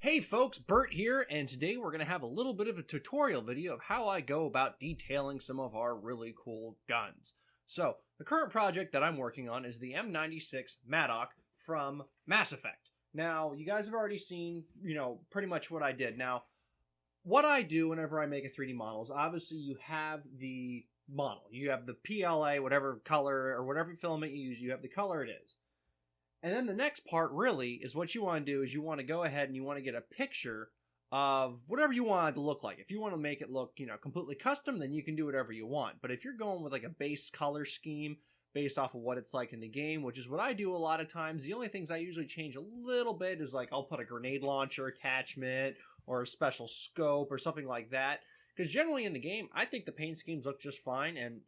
Hey folks, Bert here, and today we're going to have a little bit of a tutorial video of how I go about detailing some of our really cool guns. So, the current project that I'm working on is the M96 Mattock from Mass Effect. Now, you guys have already seen, pretty much what I did. Now, what I do whenever I make a 3D model is obviously you have the model. You have the PLA, whatever color or whatever filament you use, you have the color it is. And then the next part really is what you want to do is you want to go ahead and you want to get a picture of whatever you want it to look like. If you want to make it look, completely custom, then you can do whatever you want. But if you're going with like a base color scheme based off of what it's like in the game, which is what I do a lot of times, the only things I usually change a little bit is like I'll put a grenade launcher attachment or a special scope or something like that. Because generally in the game, I think the paint schemes look just fine, and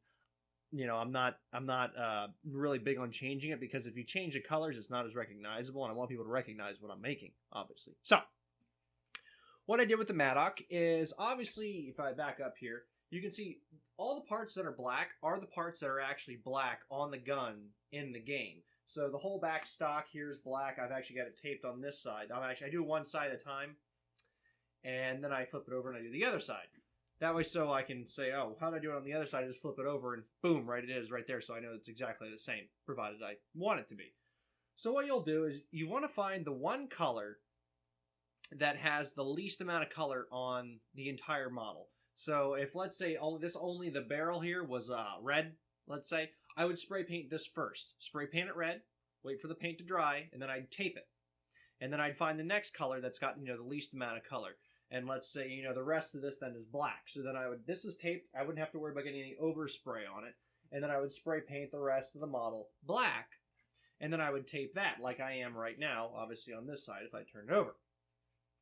I'm not really big on changing it because if you change the colors, it's not as recognizable, and I want people to recognize what I'm making, obviously. So, what I did with the Mattock is, obviously, if I back up here, you can see all the parts that are black are the parts that are actually black on the gun in the game. So the whole back stock here is black. I've actually got it taped on this side. I do one side at a time, and then I flip it over and I do the other side. That way so I can say, oh, how did I do it on the other side? I just flip it over and boom, right it is right there. So I know it's exactly the same, provided I want it to be. So what you'll do is you want to find the one color that has the least amount of color on the entire model. So if, let's say, only the barrel here was red, let's say, I would spray paint this first. Spray paint it red, wait for the paint to dry, and then I'd tape it. And then I'd find the next color that's got, the least amount of color. And let's say, the rest of this then is black. So then this is taped. I wouldn't have to worry about getting any overspray on it. And then I would spray paint the rest of the model black. And then I would tape that like I am right now, obviously on this side if I turn it over.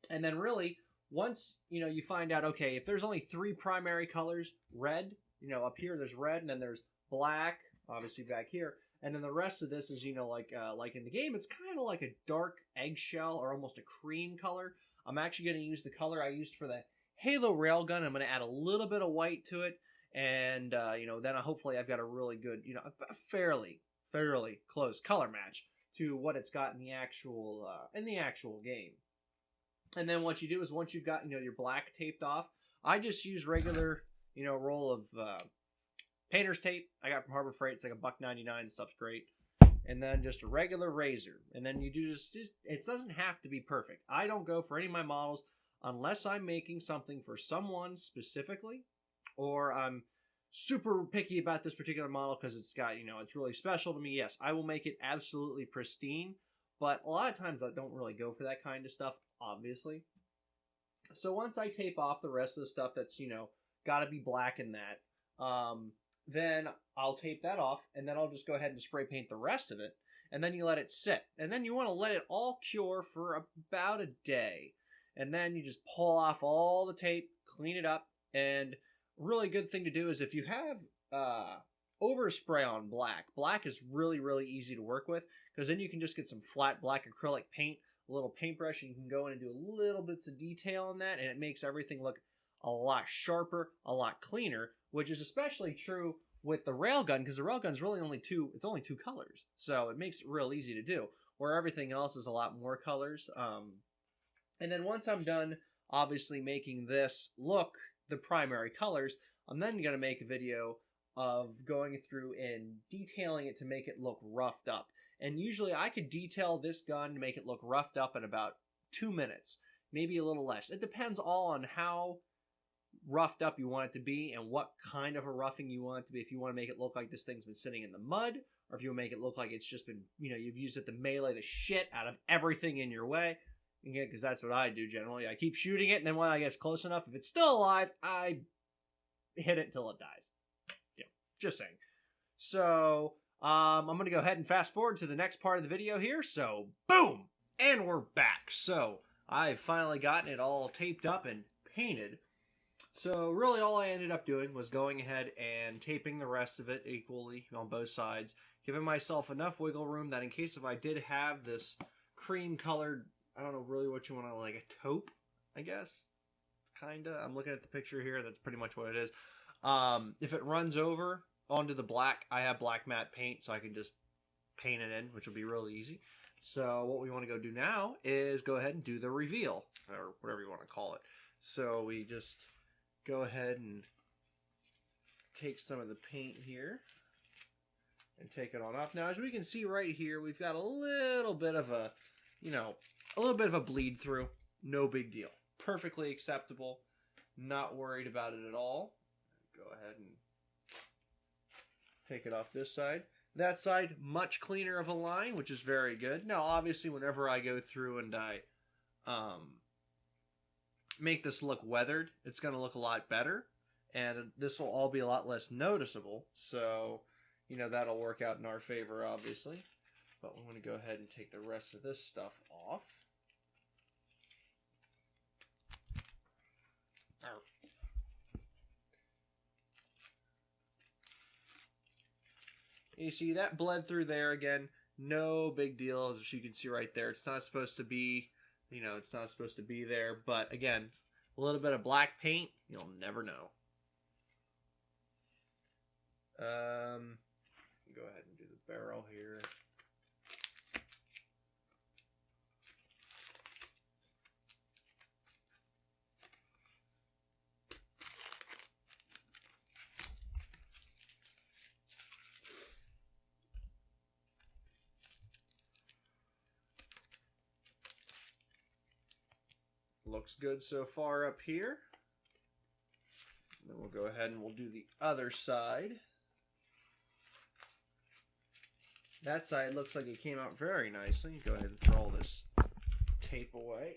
And then really, once, you find out, okay, if there's only three primary colors, red, up here there's red, and then there's black, obviously back here. And then the rest of this is, like in the game, it's kind of like a dark eggshell or almost a cream color. I'm actually going to use the color I used for the Halo railgun. I'm going to add a little bit of white to it. And, then hopefully I've got a really good, a fairly close color match to what it's got in the actual game. And then what you do is once you've got, your black taped off, I just use regular, roll of painter's tape I got from Harbor Freight. It's like $1.99. Stuff's great. And then just a regular razor. And then you do it doesn't have to be perfect. I don't go for any of my models unless I'm making something for someone specifically, or I'm super picky about this particular model because it's got, it's really special to me. Yes, I will make it absolutely pristine, but a lot of times I don't really go for that kind of stuff, obviously. So once I tape off the rest of the stuff that's, got to be black in that, then I'll tape that off, and then I'll just go ahead and spray paint the rest of it, and then you let it sit. And then you want to let it all cure for about a day. And then you just pull off all the tape, clean it up, and a really good thing to do is if you have overspray on black is really, really easy to work with, because then you can just get some flat black acrylic paint, a little paintbrush, and you can go in and do little bits of detail on that, and it makes everything look a lot sharper, a lot cleaner, which is especially true with the railgun, because the railgun's really only two colors. So it makes it real easy to do, where everything else is a lot more colors. And then once I'm done, obviously making this look the primary colors, I'm then going to make a video of going through and detailing it to make it look roughed up. And usually I could detail this gun to make it look roughed up in about 2 minutes, maybe a little less. It depends all on how roughed up you want it to be and what kind of a roughing you want it to be. If you want to make it look like this thing's been sitting in the mud, or if you want to make it look like it's just been, you've used it to melee the shit out of everything in your way. Again, because that's what I do generally. I keep shooting it, and then when I get close enough, if it's still alive, I hit it until it dies. Yeah, just saying. So, I'm going to go ahead and fast forward to the next part of the video here. So, boom! And we're back. So, I've finally gotten it all taped up and painted. So really all I ended up doing was going ahead and taping the rest of it equally on both sides, giving myself enough wiggle room that in case if I did have this cream colored, I don't know really what you want to, like a taupe, I guess. It's kinda, I'm looking at the picture here, that's pretty much what it is. If it runs over onto the black, I have black matte paint, so I can just paint it in, which will be really easy. So what we want to go do now is go ahead and do the reveal, or whatever you want to call it. So we just go ahead and take some of the paint here and take it on off. Now, as we can see right here, we've got a little bit of a, a little bit of a bleed through. No big deal. Perfectly acceptable. Not worried about it at all. Go ahead and take it off this side. That side, much cleaner of a line, which is very good. Now, obviously, whenever I go through and I make this look weathered, it's going to look a lot better. And this will all be a lot less noticeable. So, that'll work out in our favor, obviously. But we're going to go ahead and take the rest of this stuff off. You see that bled through there again. No big deal, as you can see right there. It's not supposed to be, it's not supposed to be there. But again, a little bit of black paint, you'll never know. Go ahead and do the barrel here. Looks good so far up here. And then we'll go ahead and we'll do the other side. That side looks like it came out very nicely. Go ahead and throw all this tape away.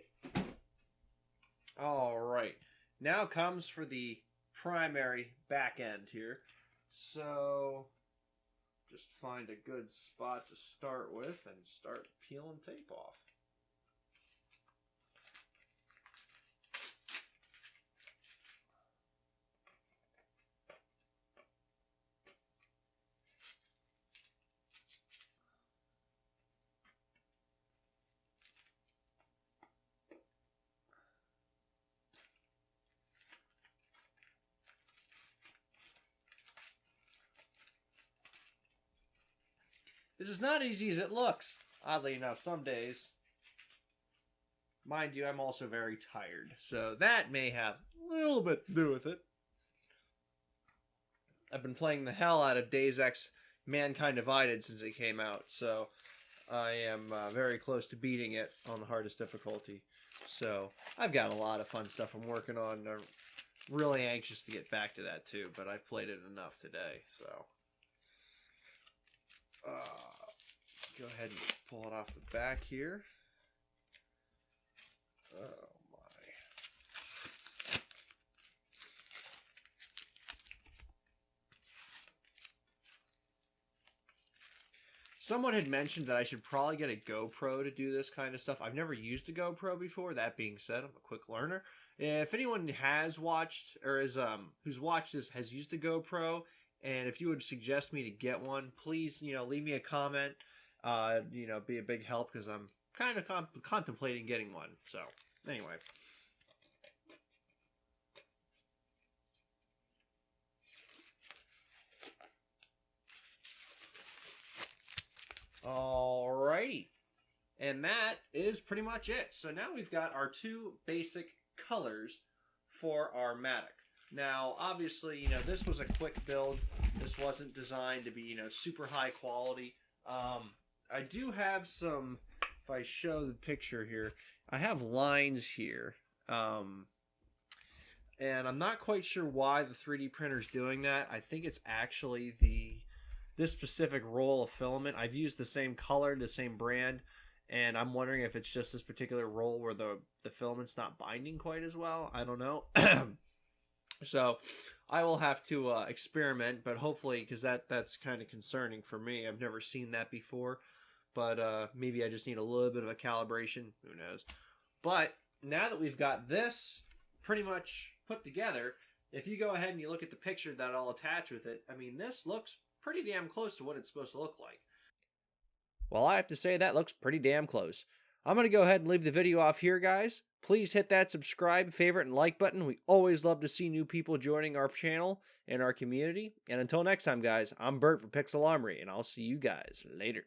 All right. Now comes for the primary back end here. So just find a good spot to start with and start peeling tape off. This is not easy as it looks, oddly enough, some days. Mind you, I'm also very tired, so that may have a little bit to do with it. I've been playing the hell out of Deus Ex Mankind Divided since it came out, so I am very close to beating it on the hardest difficulty. So I've got a lot of fun stuff I'm working on. I'm really anxious to get back to that too, but I've played it enough today, so... go ahead and pull it off the back here. Oh my. Someone had mentioned that I should probably get a GoPro to do this kind of stuff. I've never used a GoPro before. That being said, I'm a quick learner. If anyone has watched or is who's watched this has used a GoPro, and if you would suggest me to get one, please, leave me a comment. Be a big help because I'm kind of contemplating getting one. So, anyway. Alrighty. And that is pretty much it. So now we've got our two basic colors for our Mattock. Now, obviously, this was a quick build. This wasn't designed to be, super high quality. I do have some, if I show the picture here, I have lines here. And I'm not quite sure why the 3D printer is doing that. I think it's actually this specific roll of filament. I've used the same color, the same brand, and I'm wondering if it's just this particular roll where the filament's not binding quite as well. I don't know. So I will have to experiment, but hopefully, because that's kind of concerning for me. I've never seen that before, but maybe I just need a little bit of a calibration. Who knows? But now that we've got this pretty much put together, if you go ahead and you look at the picture that I'll attach with it, I mean, this looks pretty damn close to what it's supposed to look like. Well, I have to say that looks pretty damn close. I'm going to go ahead and leave the video off here, guys. Please hit that subscribe, favorite, and like button. We always love to see new people joining our channel and our community. And until next time, guys, I'm Bert for Pixel Armory, and I'll see you guys later.